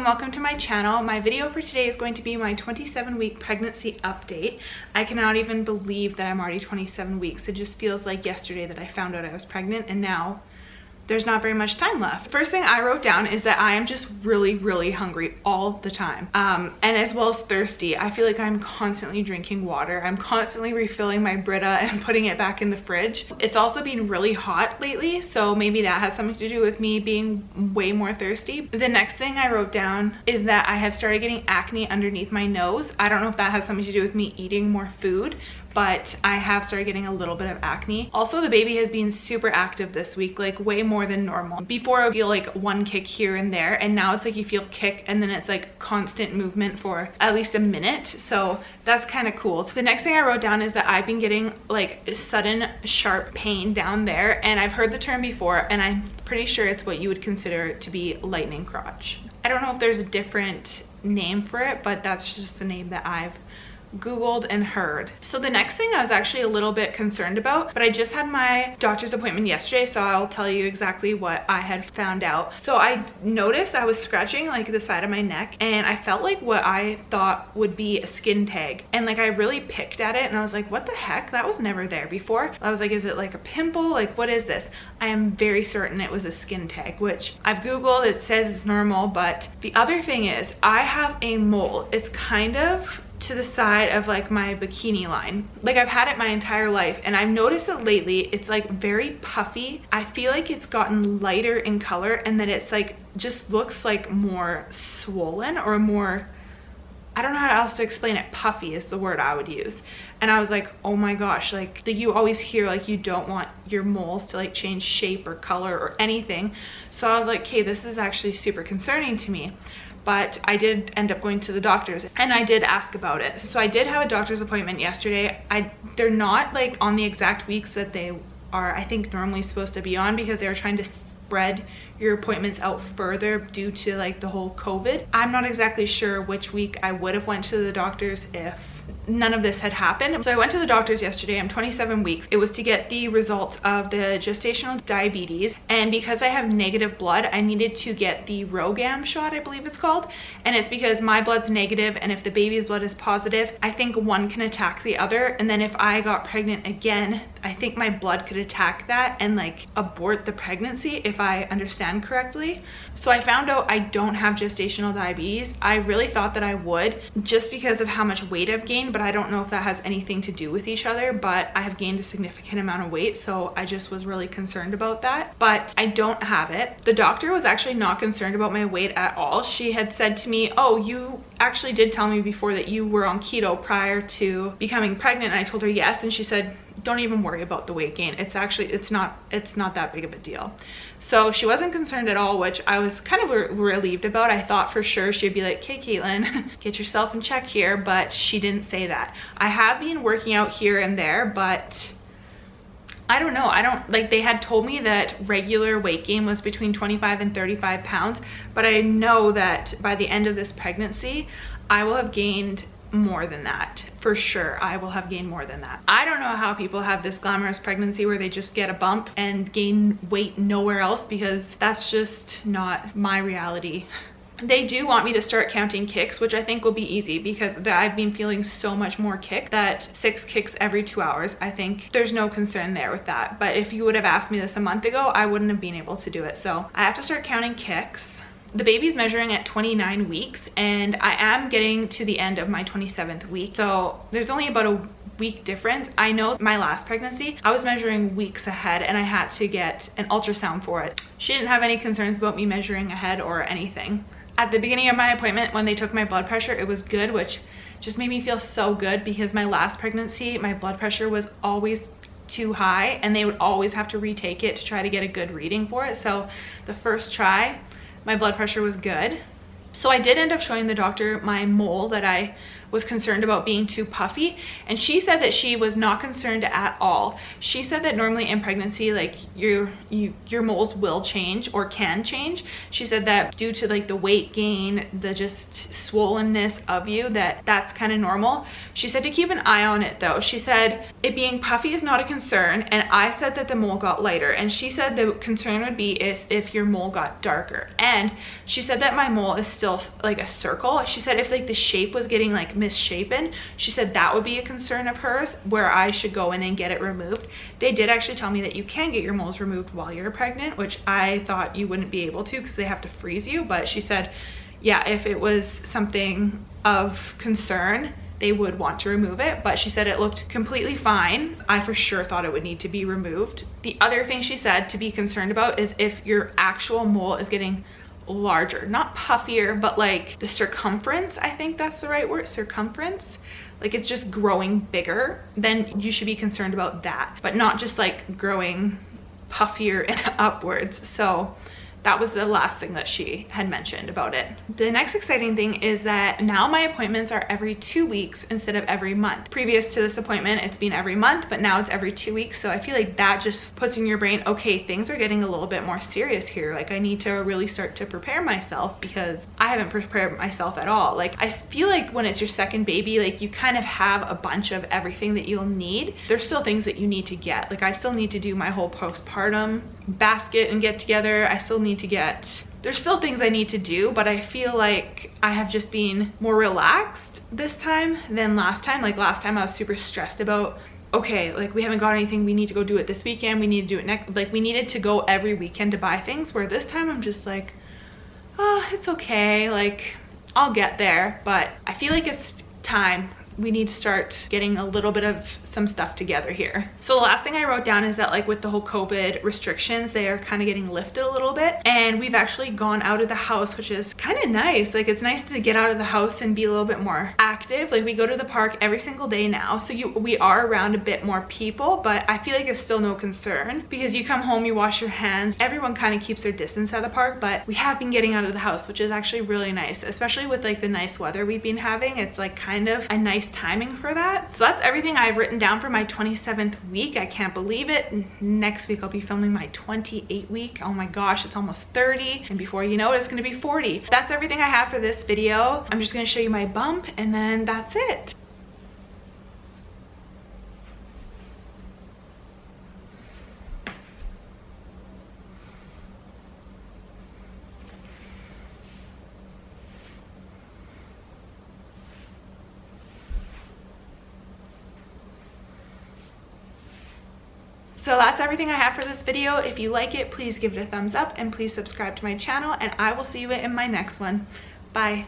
welcome to my channel. My video for today is going to be my 27-week pregnancy update. I cannot even believe that I'm already 27 weeks. It just feels like yesterday that I found out I was pregnant, and now there's not very much time left. First thing I wrote down is that I am just really hungry all the time, and as well as thirsty. I feel like I'm constantly drinking water. I'm constantly refilling my Brita and putting it back in the fridge. It's also been really hot lately, so maybe that has something to do with me being way more thirsty. The next thing I wrote down is that I have started getting acne underneath my nose. I don't know if that has something to do with me eating more food, but I have started getting a little bit of acne. Also, the baby has been super active this week, like way more than normal. Before I would feel like one kick here and there, and now it's like you feel kick and then it's like constant movement for at least a minute. So that's kind of cool. So the next thing I wrote down is that I've been getting like sudden sharp pain down there, and I've heard the term before, and I'm pretty sure it's what you would consider to be lightning crotch. I don't know if there's a different name for it, but that's just the name that I've Googled and heard. So the next thing I was actually a little bit concerned about, but I just had my doctor's appointment yesterday, so I'll tell you exactly what I had found out. So I noticed I was scratching like the side of my neck, and I felt like what I thought would be a skin tag, and like I really picked at it and I was like, what the heck, that was never there before. I was like, is it like a pimple? Like, what is this? I am very certain it was a skin tag, which I've Googled. It says it's normal, but the other thing is I have a mole. It's kind of to the side of like my bikini line. Like, I've had it my entire life, and I've noticed that lately it's like very puffy. I feel like it's gotten lighter in color, and that it's like just looks like more swollen, or more, I don't know how else to explain it. Puffy is the word I would use. And I was like, oh my gosh, like you always hear like you don't want your moles to like change shape or color or anything. So I was like, okay, this is actually super concerning to me. But I did end up going to the doctors, and I did ask about it. So I did have a doctor's appointment yesterday. They're not like on the exact weeks that they are, I think, normally supposed to be on, because they were trying to spread your appointments out further due to like the whole COVID. I'm not exactly sure which week I would have went to the doctors if none of this had happened. So I went to the doctors yesterday. I'm 27 weeks. It was to get the results of the gestational diabetes, and because I have negative blood, I needed to get the RhoGAM shot, I believe it's called, and it's because my blood's negative, and if the baby's blood is positive, I think one can attack the other, and then if I got pregnant again, I think my blood could attack that and like abort the pregnancy, if I understand correctly. So I found out I don't have gestational diabetes. I really thought that I would, just because of how much weight I've gained, but I don't know if that has anything to do with each other. But I have gained a significant amount of weight, so I just was really concerned about that. But I don't have it. The doctor was actually not concerned about my weight at all. She had said to me, oh, you actually did tell me before that you were on keto prior to becoming pregnant. And I told her yes, and she said, don't even worry about the weight gain. It's not that big of a deal. So she wasn't concerned at all, which I was kind of relieved about. I thought for sure she'd be like, okay, Caitlin, get yourself in check here, but she didn't say that. I have been working out here and there, but I don't know. Like, they had told me that regular weight gain was between 25 and 35 pounds, but I know that by the end of this pregnancy, I will have gained more than that. For sure, I will have gained more than that. I don't know how people have this glamorous pregnancy where they just get a bump and gain weight nowhere else, because that's just not my reality. They do want me to start counting kicks, which I think will be easy, because I've been feeling so much more kick, that 6 kicks every 2 hours. I think there's no concern there with that. But if you would have asked me this a month ago, I wouldn't have been able to do it. So I have to start counting kicks. The baby's measuring at 29 weeks, and I am getting to the end of my 27th week. So there's only about a week difference. I know my last pregnancy, I was measuring weeks ahead, and I had to get an ultrasound for it. She didn't have any concerns about me measuring ahead or anything. At the beginning of my appointment, when they took my blood pressure, it was good, which just made me feel so good, because my last pregnancy, my blood pressure was always too high, and they would always have to retake it to try to get a good reading for it. So the first try, my blood pressure was good. So I did end up showing the doctor my mole that I was concerned about being too puffy, and she said that she was not concerned at all. She said that normally in pregnancy, like your moles will change or can change. She said that due to like the weight gain, the just swollenness of you, that's kind of normal. She said to keep an eye on it though. She said it being puffy is not a concern, and I said that the mole got lighter, and she said the concern would be is if your mole got darker. And she said that my mole is still still like a circle. She said if like the shape was getting like misshapen, she said that would be a concern of hers where I should go in and get it removed. They did actually tell me that you can get your moles removed while you're pregnant, which I thought you wouldn't be able to because they have to freeze you. But she said, yeah, if it was something of concern, they would want to remove it. But she said it looked completely fine. I for sure thought it would need to be removed. The other thing she said to be concerned about is if your actual mole is getting larger, not puffier, but like the circumference, I think that's the right word, circumference, like it's just growing bigger, then you should be concerned about that, but not just like growing puffier and upwards. So that was the last thing that she had mentioned about it. The next exciting thing is that now my appointments are every 2 weeks instead of every month. Previous to this appointment, it's been every month, but now it's every 2 weeks. So I feel like that just puts in your brain, okay, things are getting a little bit more serious here. Like I need to really start to prepare myself because I haven't prepared myself at all. Like I feel like when it's your second baby, like you kind of have a bunch of everything that you'll need. There's still things that you need to get. Like I still need to do my whole postpartum basket and get together. I still need to get, there's still things I need to do, but I feel like I have just been more relaxed this time than last time. Like last time I was super stressed about, okay, like we haven't got anything, we need to go do it this weekend, we need to do it next, like we needed to go every weekend to buy things, where this time I'm just like, oh, it's okay, like I'll get there. But I feel like it's time. We need to start getting a little bit of some stuff together here. So the last thing I wrote down is that like with the whole COVID restrictions, they are kind of getting lifted a little bit, and we've actually gone out of the house, which is kind of nice. Like it's nice to get out of the house and be a little bit more active. Like we go to the park every single day now, so we are around a bit more people, but I feel like it's still no concern because you come home, you wash your hands, everyone kind of keeps their distance at the park. But we have been getting out of the house, which is actually really nice, especially with like the nice weather we've been having. It's like kind of a nice timing for that. So that's everything I've written down for my 27th week. I can't believe it. Next week I'll be filming my 28th week. Oh my gosh, it's almost 30, and before you know it, it's gonna be 40. That's everything I have for this video. I'm just gonna show you my bump and then that's it. So that's everything I have for this video. If you like it, please give it a thumbs up and please subscribe to my channel, and I will see you in my next one. Bye.